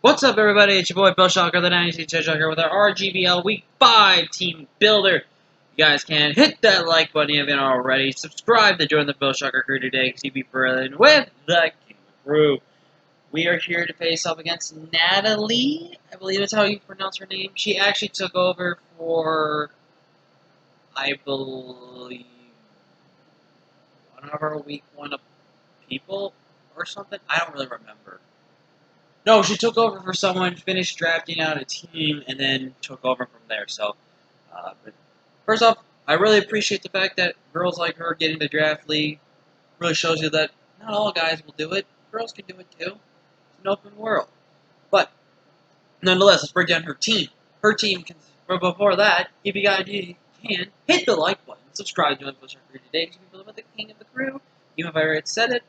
What's up, everybody? It's your boy Bill Shocker, the 96 Shocker here with our RGBL Week 5 Team Builder. You guys can hit that like button if you haven't already. Subscribe to join the Bill Shocker crew today because you'll be brilliant with the King crew. We are here to face off against Natalie. I believe that's how you pronounce her name. She actually took over for, I believe, one of our Week 1 people or something. I don't really remember. No, she took over for someone, finished drafting out a team, and then took over from there. So, but first off, I really appreciate the fact that girls like her getting the draft league. Really shows you that not all guys will do it. Girls can do it too. It's an open world. But nonetheless, let's break down her team. Her team can. But before that, if you guys can hit the like button, subscribe to the Crew today to be with the king of the crew. Even if I already said it.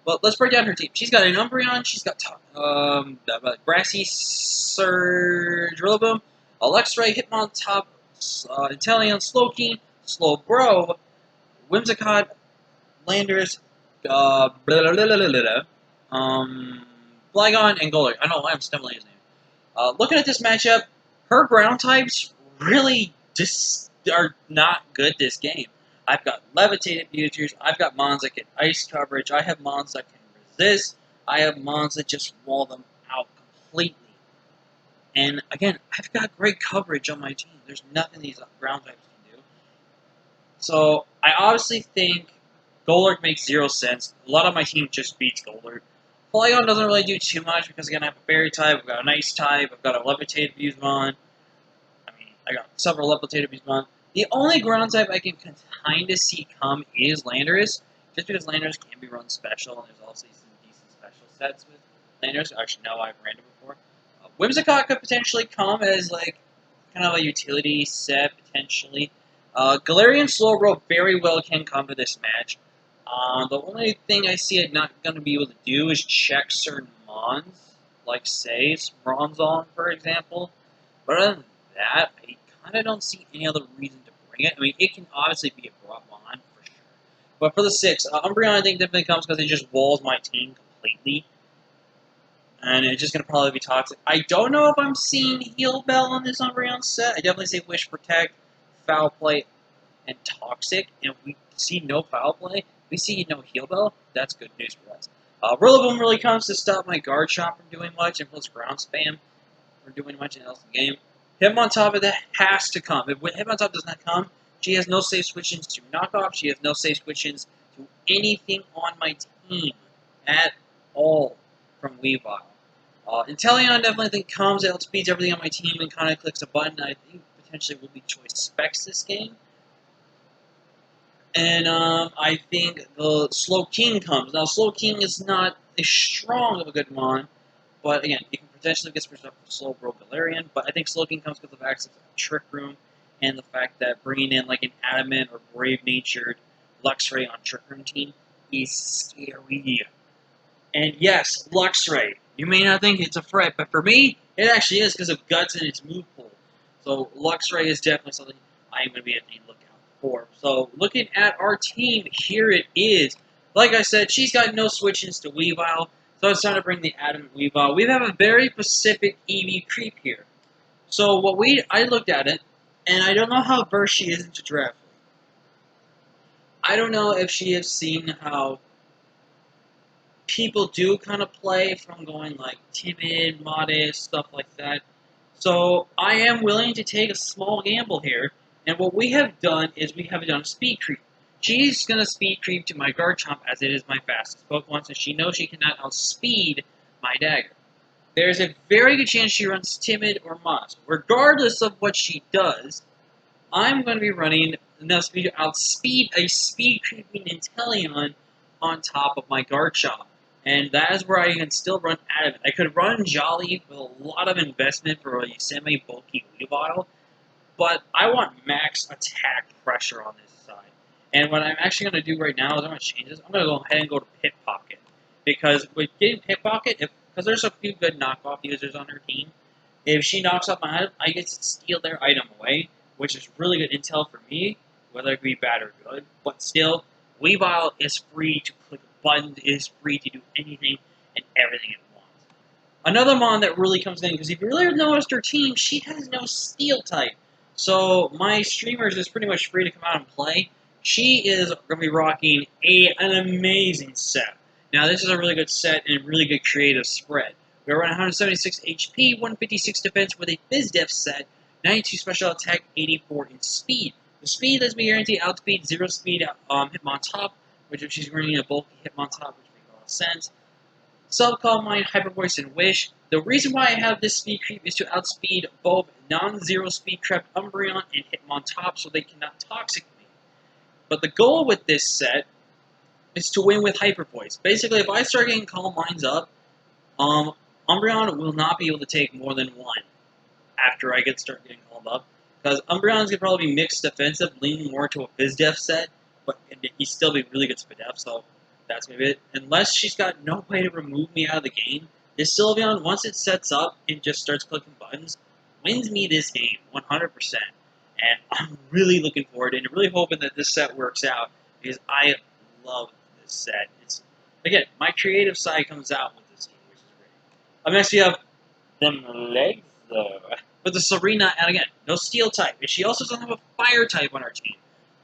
Well, let's break down her team. She's got an Umbreon. She's got Grassy, Surge, Rillaboom, Alexray, Hitmontop, Inteleon, Slowking, Slowbro, Whimsicott, Landers, Flygon, and Golurk. I know I'm stumbling his name. Looking at this matchup, her ground types really just are not good this game. I've got levitated futures, I've got mons that get ice coverage, I have mons that can resist, I have mons that just wall them out completely. And again, I've got great coverage on my team. There's nothing these ground types can do. So I obviously think Golurk makes 0 sense. A lot of my team just beats Golurk. Flygon doesn't really do too much because again I have a Fairy type, I've got an Ice type, I've got a levitated Fusebon. I got several levitated Fusebon. The only ground type I can kind of see come is Landorus, just because Landorus can be run special, and there's also some decent special sets with Landorus. Actually, no, I've ran it before. Whimsicott could potentially come as, like, kind of a utility set, potentially. Galarian Slowbro very well can come to this match. The only thing I see it not going to be able to do is check certain mons, like, say, Bronzong, for example. But other than that, I kind of don't see any other reason to bring it. I mean, it can obviously be a brought on, for sure. But for the 6, Umbreon I think definitely comes because it just walls my team completely. And it's just going to probably be toxic. I don't know if I'm seeing Heal Bell on this Umbreon set. I definitely say Wish, Protect, Foul Play, and Toxic. And if we see no Foul Play, we see no Heal Bell, that's good news for us. Rillaboom really comes to stop my Guard Shot from doing much, and plus Ground Spam from doing much else in the game. Hitmontop of that has to come. If Hitmontop does not come, she has no safe switch-ins to knockoff. She has no safe switch-ins to anything on my team at all from Weavile. Inteleon definitely think comes, it outspeeds everything on my team and kind of clicks a button. I think potentially will be choice specs this game. And I think the Slowking comes. Now, Slowking is not as strong of a good mon, but again, you can potentially get switched up for Slowbro Galarian, but I think Slowking comes because of access to Trick Room and the fact that bringing in like an Adamant or Brave-Natured Luxray on Trick Room team is scary. And yes, Luxray. You may not think it's a threat, but for me, it actually is because of Guts and its move pool. So Luxray is definitely something I'm going to be on the lookout for. So looking at our team, here it is. Like I said, she's got no switch-ins to Weavile, so it's time to bring the Adamant Weavile. We have a very specific EV creep here. So I looked at it, and I don't know how versed she is into draft. I don't know if she has seen how people do kind of play from going like timid, modest, stuff like that. So I am willing to take a small gamble here, and what we have done is we have done a speed creep. She's going to speed creep to my Garchomp as it is my fastest Pokemon, so she knows she cannot outspeed my Dagger. There's a very good chance she runs Timid or Modest. Regardless of what she does, I'm going to be running enough speed to outspeed a speed creeping Inteleon on top of my Garchomp. And that is where I can still run Adamant. I could run Jolly with a lot of investment for a semi-bulky Weavile, but I want max attack pressure on this side. And what I'm actually going to do right now is I'm going to change this. I'm going to go ahead and go to Pickpocket. Because with getting Pickpocket, because there's a few good knockoff users on her team, if she knocks off my item, I get to steal their item away, which is really good intel for me, whether it be bad or good. But still, Weavile is free to click a button, it is free to do anything and everything it wants. Another Mon that really comes in, because if you really noticed her team, she has no Steel type. So my streamers is pretty much free to come out and play. She is going to be rocking an amazing set. Now this is a really good set and a really good creative spread. We're running 176 HP, 156 defense with a BizDef set, 92 special attack, 84 in speed. The speed lets me guarantee outspeed, 0 speed Hitmontop, which if she's running a bulky Hitmontop, which makes a lot of sense. Subcall Mind, Hyper Voice, and Wish. The reason why I have this speed creep is to outspeed both non-zero speed trapped Umbreon and Hitmontop so they cannot toxic me. But the goal with this set is to win with Hyper Voice. Basically, if I start getting Calm Minds up, Umbreon will not be able to take more than one after I start getting called up. Because Umbreon's going to probably be mixed defensive, leaning more to a BizDef set, but he's still be really good SpDef, so that's maybe it. Unless she's got no way to remove me out of the game, this Sylveon, once it sets up and just starts clicking buttons, wins me this game 100%. And I'm really looking forward and really hoping that this set works out because I love this set. Again, my creative side comes out with this game, which is great. Up next we have them legs, though. With the Serena, and again, no Steel type. And she also doesn't have a Fire type on her team.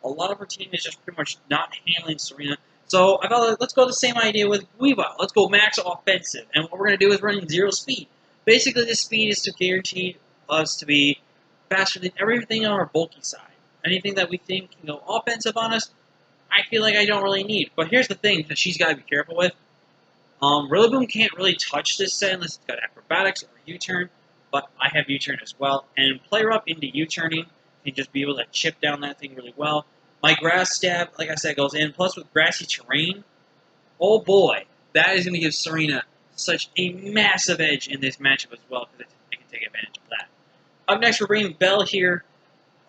A lot of her team is just pretty much not handling Serena. So I thought, let's go the same idea with Weavile. Let's go max offensive. And what we're going to do is running 0 speed. Basically, this speed is to guarantee us to be faster than everything on our bulky side. Anything that we think can go offensive on us, I feel like I don't really need. But here's the thing that she's got to be careful with. Rillaboom can't really touch this set unless it's got Acrobatics or U-Turn, but I have U-Turn as well. And Player Up into U-Turning can just be able to chip down that thing really well. My Grass Stab, like I said, goes in. Plus with Grassy Terrain, oh boy, that is going to give Serena such a massive edge in this matchup as well, because they can take advantage of that. Up next, we're bringing Bell here.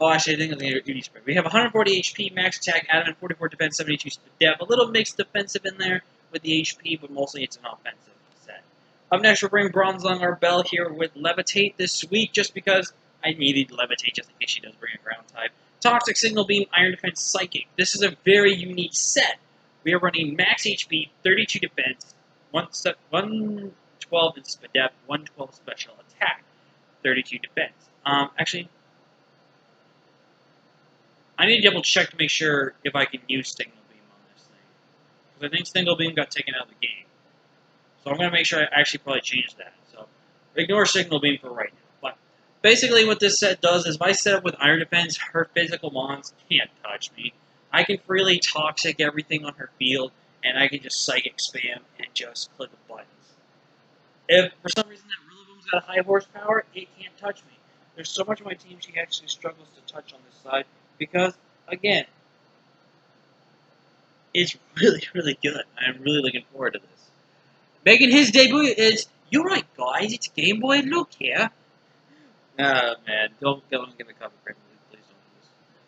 Oh, actually, I think I'm going to do these. We have 140 HP, max attack, adamant, 44 defense, 72 depth. A little mixed defensive in there with the HP, but mostly it's an offensive set. Up next, we're bringing Bronzong our Bell here with Levitate this week, just because I needed Levitate just in case she does bring a ground type. Toxic Signal Beam, Iron Defense, Psychic. This is a very unique set. We are running max HP, 32 defense, 112 in SpDef, 112 special attack, 32 defense. Actually, I need to double check to make sure if I can use Signal Beam on this thing. Because I think Signal Beam got taken out of the game. So I'm going to make sure I actually probably change that. So ignore Signal Beam for right now. But basically what this set does is if I set up with Iron Defense, her physical mons can't touch me. I can freely Toxic everything on her field, and I can just Psychic Spam and just click the buttons. If for some reason that Rillaboom's got a high horsepower, it can't touch me. There's so much of my team she actually struggles to touch on this side because, again, it's really, really good. I'm really looking forward to this. Making his debut is, you're right, guys, it's Game Boy, look here. Oh, man, don't give a cover credit, please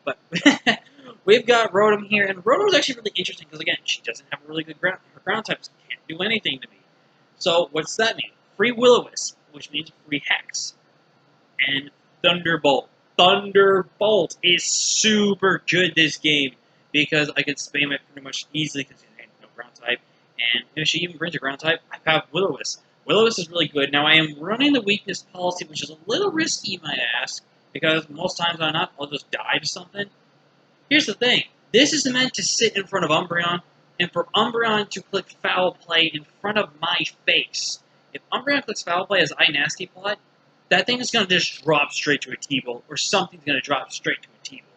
don't do this. But we've got Rotom here, and Rotom's actually really interesting because, again, she doesn't have a really good ground. Her ground types can't do anything to me. So, what's that mean? Free Will-O-Wisp, which means free Hex. And Thunderbolt. Thunderbolt is super good this game because I can spam it pretty much easily because it has no ground type. And if she even brings a ground type, I have Will-O-Wisp. Will-O-Wisp is really good. Now, I am running the weakness policy, which is a little risky, you might ask, because most times I'll just die to something. Here's the thing. This is meant to sit in front of Umbreon, and for Umbreon to click Foul Play in front of my face. If Umbreon clicks Foul Play as I Nasty Plot, that thing is going to just drop straight to a T-Bolt, or something's going to drop straight to a T-Bolt,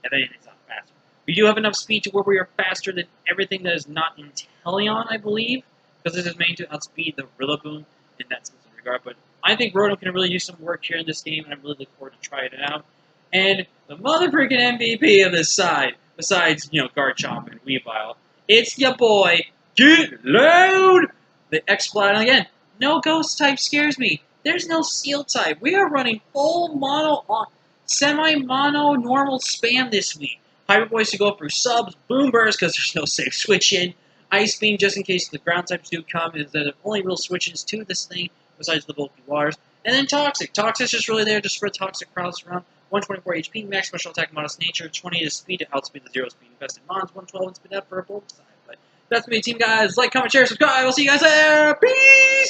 if anything's not faster. We do have enough speed to where we are faster than everything that is not Inteleon, I believe, because this is made to outspeed the Rillaboom in that sense of regard. But I think Rotom can really do some work here in this game, and I'm really looking forward to trying it out. And the mother-freaking MVP of this side, besides, Garchomp and Weavile, it's your boy, Get Loud! The X-Plot, and again, no Ghost type scares me. There's no Steel type. We are running full mono, semi-mono normal spam this week. Hyper Voice to go through subs, Boom Burst because there's no safe switch-in, Ice Beam just in case the ground types do come, is the only real switch-ins to this thing besides the bulky waters. And then Toxic. Toxic's just really there to spread Toxic crowds around. 124 HP, max special attack, modest nature, 20 to speed to outspeed the 0 speed invested mons, 112 in speed up for a bulk side. But that's me, team guys. Like, comment, share, subscribe. I'll see you guys there. Peace!